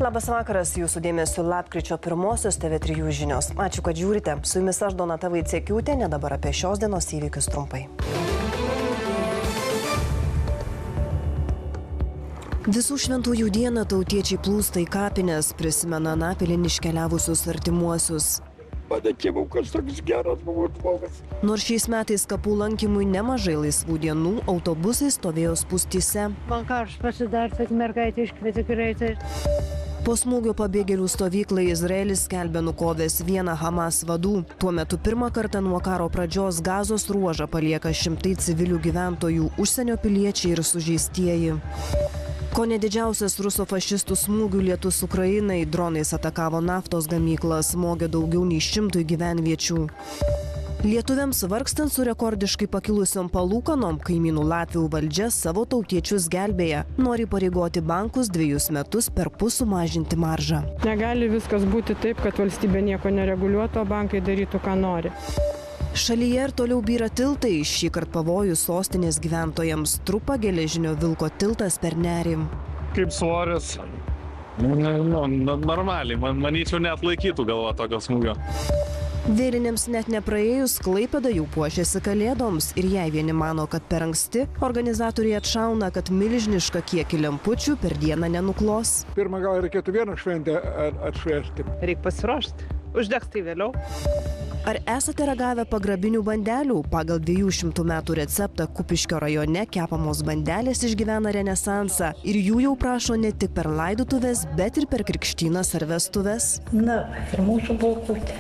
Labas vakaras, jūsų dėmesio lapkričio 1-osios TV3 žinios. Ačiū, kad žiūrite. Su jumis aš Donata Vaiciekiūtė, dabar apie šios dienos įvykius trumpai. Visų šventųjų dieną tautiečiai plūsta į kapines, prisimena Anapilin iškeliavusius artimuosius. Padėkimų, kad toks geras buvo žmogus. Nors šiais metais kapų lankymui nemažai laisvų dienų, autobusai stovėjo spūstyse. Man karš pasidarė, kad mergaitė iškvietė greitai. Po smūgio pabėgėlių stovyklai Izraelis skelbia nukovęs vieną Hamas vadų. Tuo metu pirmą kartą nuo karo pradžios Gazos ruožą palieka šimtai civilių gyventojų, užsienio piliečiai ir sužeistieji. Kone didžiausias ruso fašistų smūgių lietus Ukrainai, dronais atakavo naftos gamyklas, smogė daugiau nei 100 gyvenviečių. Lietuviams vargstant su rekordiškai pakilusiom palūkanom, kaimynų Latvių valdžia savo tautiečius gelbėja. Nori pareigoti bankus 2 metus perpus sumažinti maržą. Negali viskas būti taip, kad valstybė nieko nereguliuotų, o bankai darytų, ką nori. Šalyje ir toliau byra tiltai, šįkart pavojus sostinės gyventojams. Trupa geležinio vilko tiltas per Nerį. Kaip svoris? Normaliai, manyčiau, net laikytų galva tokio smūgio. Vėlinėms net nepraėjus, Klaipėda jau puošiasi kalėdoms ir jei vieni mano, kad per anksti, organizatoriai atšauna, kad milžinišką kiekį lempučių per dieną nenuklos. Pirmą gal reikėtų vieną šventę atšvęsti. Reikia pasiruošti. Uždegs tai vėliau. Ar esate ragavę pagrabinių bandelių? Pagal 200 metų receptą Kupiškio rajone kepamos bandelės išgyvena renesansą ir jų jau prašo ne tik per laidotuves, bet ir per krikštynas ar vestuves. Na, ir mūsų balkutė.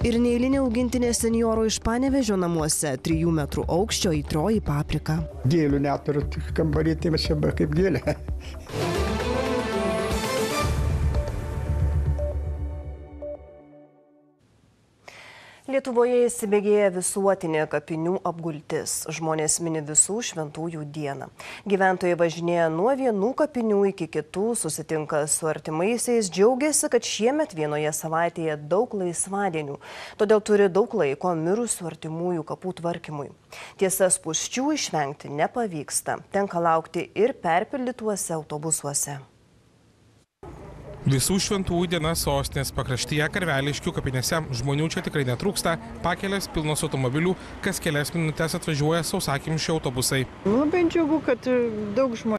Ir neeilinė augintinė senjoro iš Panevėžio namuose, 3 metrų aukščio aitrioji paprika. Gėlių neturiu, kambarį tai va čia kaip gėlė. Lietuvoje įsibėgėja visuotinė kapinių apgultis. Žmonės mini visų šventųjų dieną. Gyventojai važinėja nuo vienų kapinių iki kitų, susitinka su artimaisiais, džiaugiasi, kad šiemet vienoje savaitėje daug laisvadienių. Todėl turi daug laiko mirusių artimųjų kapų tvarkymui. Tiesa, spūsčių išvengti nepavyksta. Tenka laukti ir perpildytuose autobusuose. Visų šventųjų diena sostinės pakraštyje Karveliškių kapinėse. Žmonių čia tikrai netrūksta. Pakelės pilnos automobilių, kas kelias minutės atvažiuoja sausakimši autobusai. Labai džiugu, kad daug žmonių.